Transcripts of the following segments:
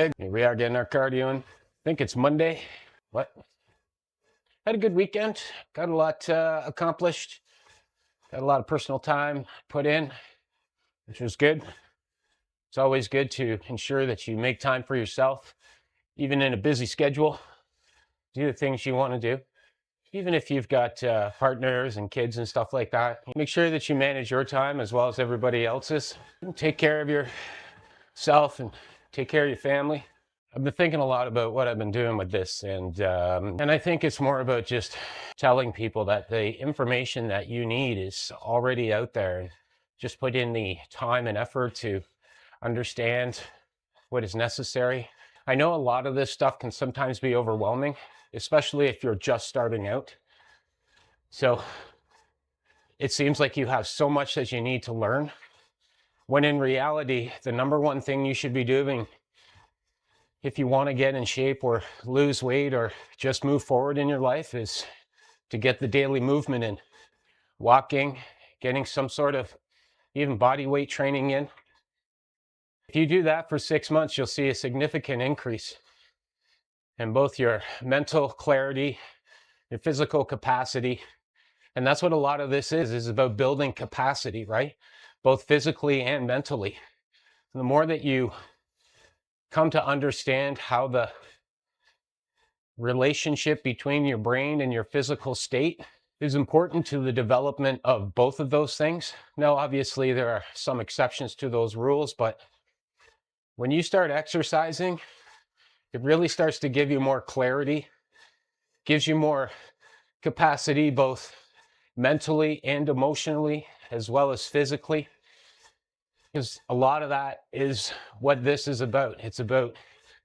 Here we are getting our cardio in. I think it's Monday. What? Had a good weekend. Got a lot accomplished. Got a lot of personal time put in, which was good. It's always good to ensure that you make time for yourself, even in a busy schedule. Do the things you want to do. Even if you've got partners and kids and stuff like that, make sure that you manage your time as well as everybody else's. Take care of yourself and take care of your family. I've been thinking a lot about what I've been doing with this, and I think it's more about just telling people that the information that you need is already out there. Just put in the time and effort to understand what is necessary. I know a lot of this stuff can sometimes be overwhelming, especially if you're just starting out. So it seems like you have so much that you need to learn, when in reality, the number one thing you should be doing if you want to get in shape or lose weight or just move forward in your life is to get the daily movement in. Walking, getting some sort of even body weight training in. If you do that for 6 months, you'll see a significant increase in both your mental clarity, your physical capacity. And that's what a lot of this is about building capacity, right? Both physically and mentally. The more that you come to understand how the relationship between your brain and your physical state is important to the development of both of those things. Now, obviously, there are some exceptions to those rules, but when you start exercising, it really starts to give you more clarity, gives you more capacity, both mentally and emotionally, as well as physically. Because a lot of that is what this is about. It's about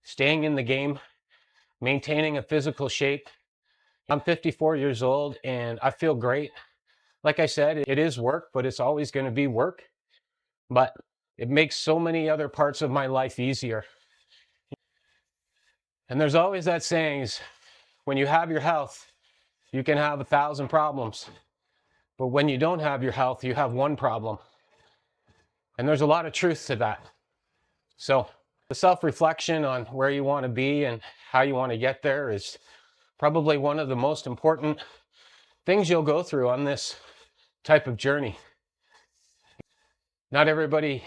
staying in the game, maintaining a physical shape. I'm 54 years old and I feel great. Like I said, it is work, but it's always going to be work. But it makes so many other parts of my life easier. And there's always that saying is, when you have your health, you can have 1,000 problems. But when you don't have your health, you have one problem. And there's a lot of truth to that. So the self-reflection on where you want to be and how you want to get there is probably one of the most important things you'll go through on this type of journey. Not everybody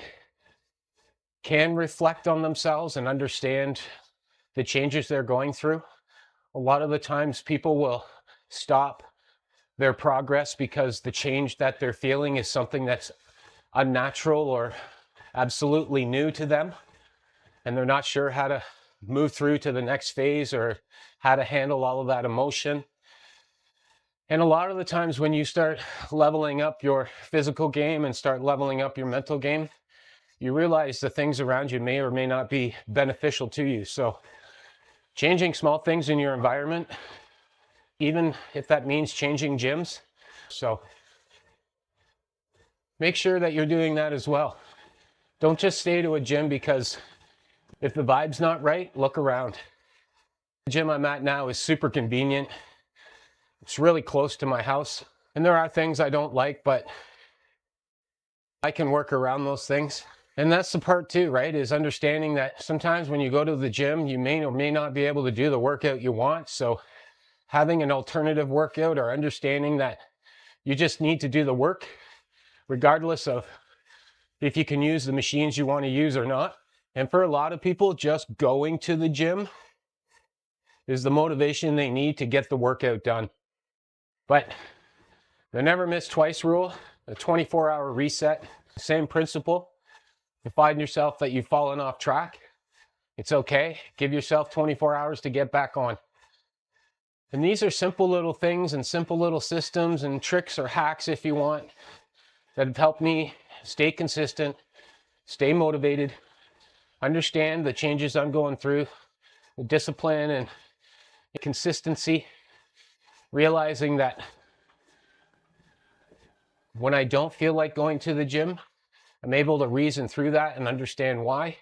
can reflect on themselves and understand the changes they're going through. A lot of the times people will stop their progress because the change that they're feeling is something that's unnatural or absolutely new to them, and they're not sure how to move through to the next phase or how to handle all of that emotion. And a lot of the times when you start leveling up your physical game and start leveling up your mental game, you realize the things around you may or may not be beneficial to you. So changing small things in your environment, even if that means changing gyms. So make sure that you're doing that as well. Don't just stay to a gym because if the vibe's not right, look around. The gym I'm at now is super convenient. It's really close to my house. And there are things I don't like, but I can work around those things. And that's the part too, right? Is understanding that sometimes when you go to the gym, you may or may not be able to do the workout you want. So having an alternative workout or understanding that you just need to do the work, regardless of if you can use the machines you want to use or not. And for a lot of people, just going to the gym is the motivation they need to get the workout done. But the never miss twice rule, the 24-hour reset, same principle. You find yourself that you've fallen off track, it's okay. Give yourself 24 hours to get back on. And these are simple little things and simple little systems and tricks or hacks, if you want, that have helped me stay consistent, stay motivated, understand the changes I'm going through, the discipline and consistency, realizing that when I don't feel like going to the gym, I'm able to reason through that and understand why.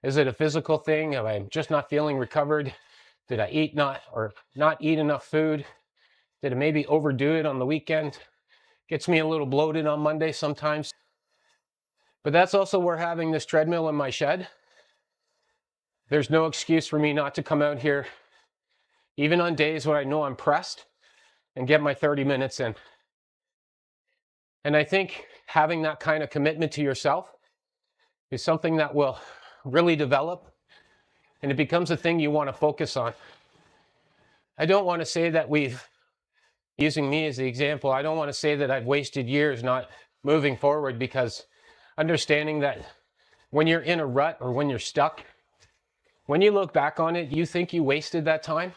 Is it a physical thing? Am I just not feeling recovered? Did I not eat enough food? Did I maybe overdo it on the weekend? Gets me a little bloated on Monday sometimes. But that's also where having this treadmill in my shed There's no excuse for me not to come out here, even on days when I know I'm pressed, and get my 30 minutes in. And I think having that kind of commitment to yourself is something that will really develop, and it becomes a thing you want to focus on. I don't want to say that using me as the example, I don't want to say that I've wasted years not moving forward, because understanding that when you're in a rut or when you're stuck, when you look back on it, you think you wasted that time,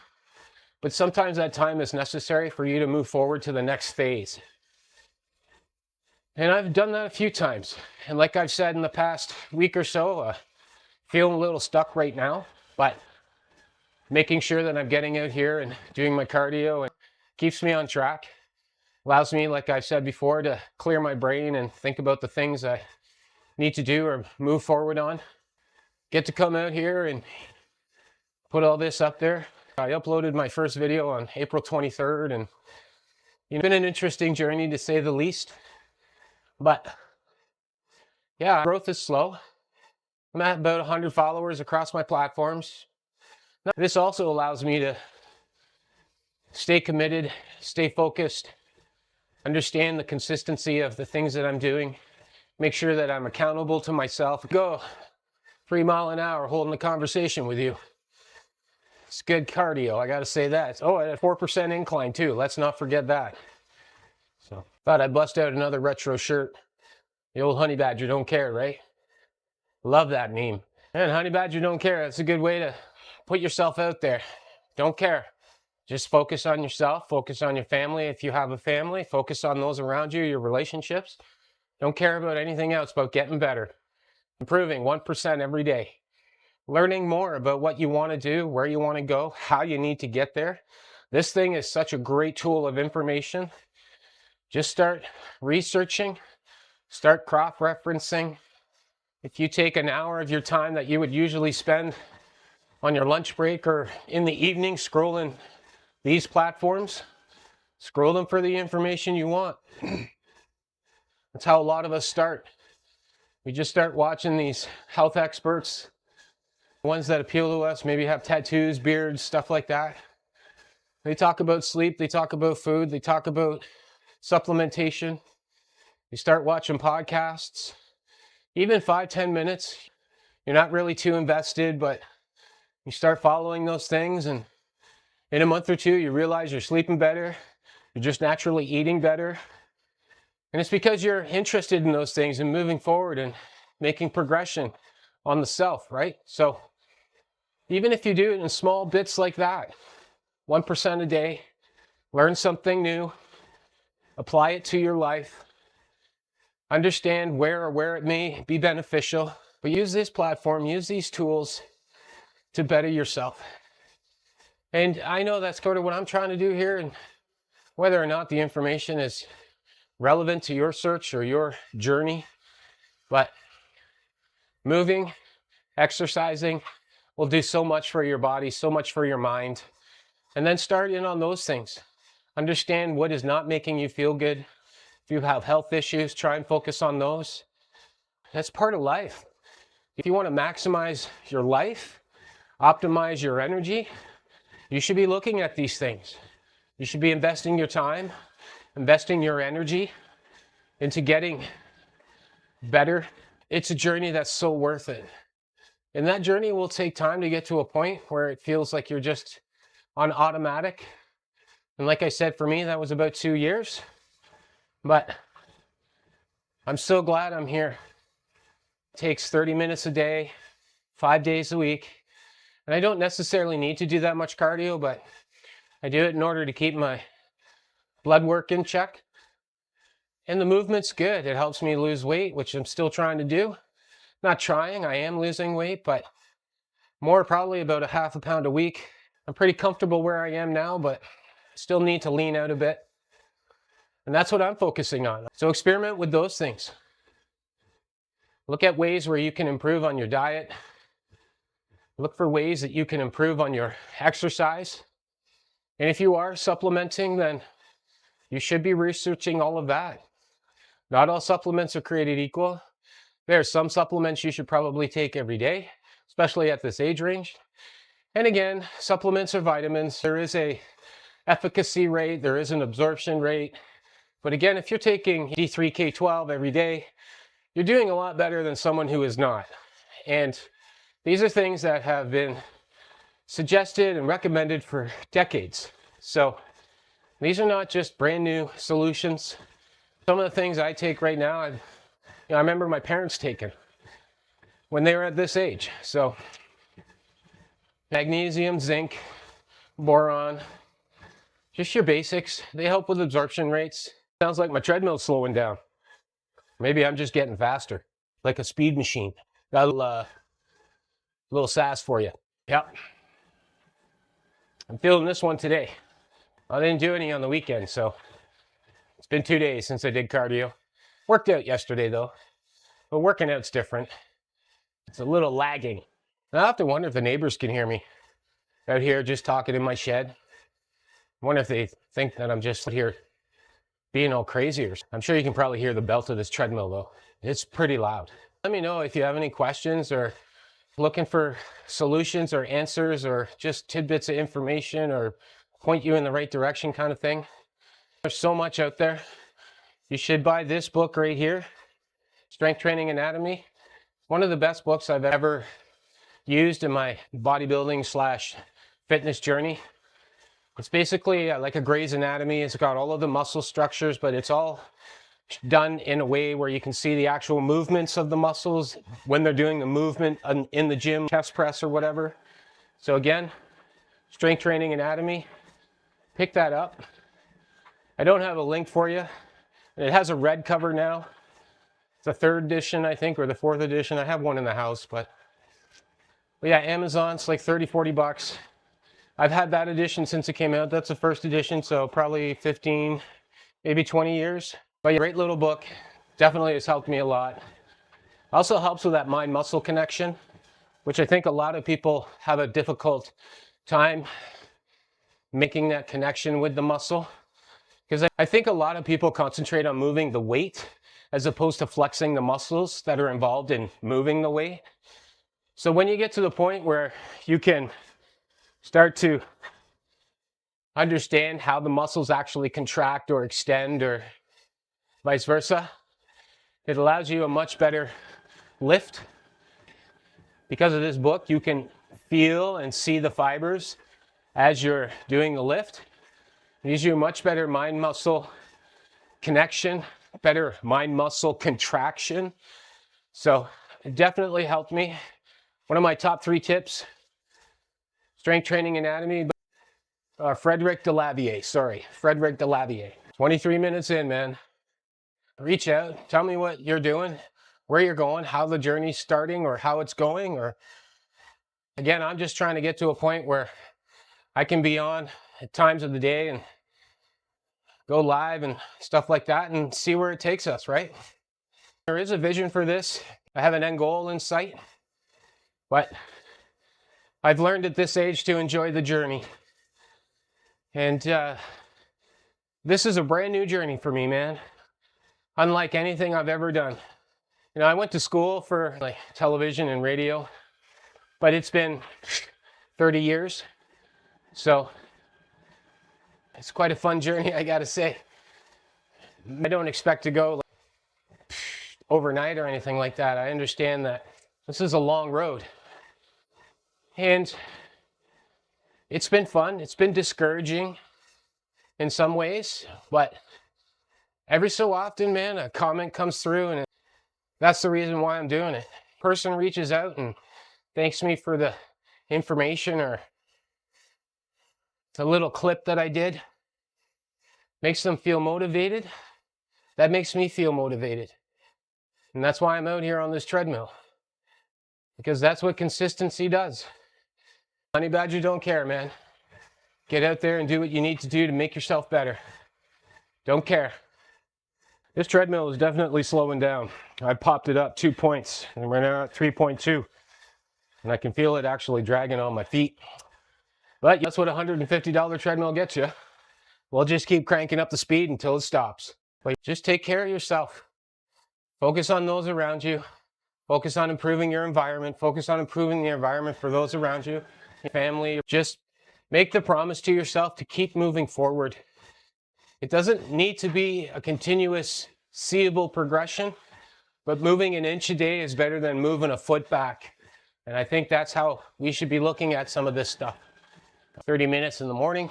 but sometimes that time is necessary for you to move forward to the next phase. And I've done that a few times. And like I've said in the past week or so, feeling a little stuck right now, but making sure that I'm getting out here and doing my cardio and keeps me on track. Allows me, like I've said before, to clear my brain and think about the things I need to do or move forward on. Get to come out here and put all this up there. I uploaded my first video on April 23rd, and it's been an interesting journey to say the least. But yeah, growth is slow. I'm at about 100 followers across my platforms. This also allows me to stay committed, stay focused, understand the consistency of the things that I'm doing, make sure that I'm accountable to myself. Go 3 miles an hour holding a conversation with you. It's good cardio, I gotta say that. Oh, at a 4% incline too, let's not forget that. So, thought I'd bust out another retro shirt. The old Honey Badger don't care, right? Love that meme. And Honey Badger don't care, that's a good way to put yourself out there. Don't care. Just focus on yourself, focus on your family. If you have a family, focus on those around you, your relationships. Don't care about anything else but getting better. Improving 1% every day. Learning more about what you want to do, where you want to go, how you need to get there. This thing is such a great tool of information. Just start researching, start cross-referencing. If you take an hour of your time that you would usually spend on your lunch break or in the evening scrolling these platforms, scroll them for the information you want. That's how a lot of us start. We just start watching these health experts, ones that appeal to us, maybe have tattoos, beards, stuff like that. They talk about sleep, they talk about food, they talk about supplementation. You start watching podcasts, even 5-10 minutes. You're not really too invested, but you start following those things, and in a month or two, you realize you're sleeping better, you're just naturally eating better. And it's because you're interested in those things and moving forward and making progression on the self, right? So even if you do it in small bits like that, 1% a day, learn something new, apply it to your life, understand where it may be beneficial, but use this platform, use these tools to better yourself. And I know that's sort of what I'm trying to do here, and whether or not the information is relevant to your search or your journey, but moving, exercising will do so much for your body, so much for your mind. And then start in on those things. Understand what is not making you feel good. If you have health issues, try and focus on those. That's part of life. If you want to maximize your life, optimize your energy, you should be looking at these things. You should be investing your time, investing your energy into getting better. It's a journey that's so worth it. And that journey will take time to get to a point where it feels like you're just on automatic. And like I said, for me, that was about 2 years. But I'm so glad I'm here. It takes 30 minutes a day, 5 days a week. And I don't necessarily need to do that much cardio, but I do it in order to keep my blood work in check. And the movement's good. It helps me lose weight, which I'm still trying to do. Not trying, I am losing weight, but more probably about a half a pound a week. I'm pretty comfortable where I am now, but still need to lean out a bit. And that's what I'm focusing on. So experiment with those things. Look at ways where you can improve on your diet. Look for ways that you can improve on your exercise. And if you are supplementing, then you should be researching all of that. Not all supplements are created equal. There are some supplements you should probably take every day, especially at this age range. And again, supplements or vitamins, there is a efficacy rate, there is an absorption rate. But again, if you're taking D3K12 every day, you're doing a lot better than someone who is not. And these are things that have been suggested and recommended for decades. So these are not just brand new solutions. Some of the things I take right now, I remember my parents taking when they were at this age. So magnesium, zinc, boron, just your basics. They help with absorption rates. Sounds like my treadmill's slowing down. Maybe I'm just getting faster, like a speed machine. Got a little sass for you. Yep. I'm feeling this one today. I didn't do any on the weekend, so it's been 2 days since I did cardio. Worked out yesterday though, but working out's different. It's a little lagging. I have to wonder if the neighbors can hear me out here just talking in my shed. I wonder if they think that I'm just here being all crazy. I'm sure you can probably hear the belt of this treadmill though. It's pretty loud. Let me know if you have any questions or looking for solutions or answers or just tidbits of information or point you in the right direction kind of thing. There's so much out there. You should buy this book right here, Strength Training Anatomy. One of the best books I've ever used in my bodybuilding / fitness journey. It's basically like a Gray's Anatomy. It's got all of the muscle structures, but it's all done in a way where you can see the actual movements of the muscles when they're doing the movement in the gym, chest press or whatever. So again, Strength Training Anatomy, pick that up. I don't have a link for you. It has a red cover now. It's a 3rd edition, I think, or the 4th edition. I have one in the house, but yeah, Amazon, it's like 30, 40 bucks. I've had that edition since it came out. That's the 1st edition, so probably 15, maybe 20 years. But yeah, great little book. Definitely has helped me a lot. Also helps with that mind-muscle connection, which I think a lot of people have a difficult time making that connection with the muscle. Because I think a lot of people concentrate on moving the weight as opposed to flexing the muscles that are involved in moving the weight. So when you get to the point where you can start to understand how the muscles actually contract or extend or vice versa, it allows you a much better lift. Because of this book, you can feel and see the fibers as you're doing the lift. It gives you a much better mind-muscle connection, better mind-muscle contraction. So it definitely helped me. One of my top 3 tips, Strength Training Anatomy, Frederick Delavier. 23 minutes in, man. Reach out, tell me what you're doing, where you're going, how the journey's starting or how it's going. Or again, I'm just trying to get to a point where I can be on at times of the day and go live and stuff like that and see where it takes us, right? There is a vision for this. I have an end goal in sight, but I've learned at this age to enjoy the journey. And this is a brand new journey for me, man. Unlike anything I've ever done. You know, I went to school for like television and radio, but it's been 30 years. So it's quite a fun journey, I gotta say. I don't expect to go like, overnight or anything like that. I understand that this is a long road. And it's been fun. It's been discouraging in some ways, but every so often, man, a comment comes through and that's the reason why I'm doing it. Person reaches out and thanks me for the information or the little clip that I did. Makes them feel motivated. That makes me feel motivated. And that's why I'm out here on this treadmill. Because that's what consistency does. Honey Badger don't care, man. Get out there and do what you need to do to make yourself better. Don't care. This treadmill is definitely slowing down. I popped it up 2 points and we're now at 3.2. And I can feel it actually dragging on my feet. But that's what a $150 treadmill gets you. We'll just keep cranking up the speed until it stops. But just take care of yourself. Focus on those around you. Focus on improving your environment. Focus on improving the environment for those around you, your family. Just make the promise to yourself to keep moving forward. It doesn't need to be a continuous, seeable progression, but moving an inch a day is better than moving a foot back. And I think that's how we should be looking at some of this stuff. 30 minutes in the morning.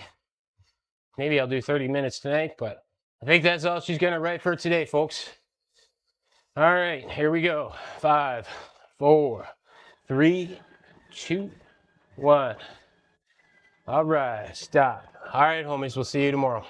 Maybe I'll do 30 minutes tonight, but I think that's all she's gonna write for today, folks. All right, here we go. 5, 4, 3, 2, 1. All right, stop. All right, homies, we'll see you tomorrow.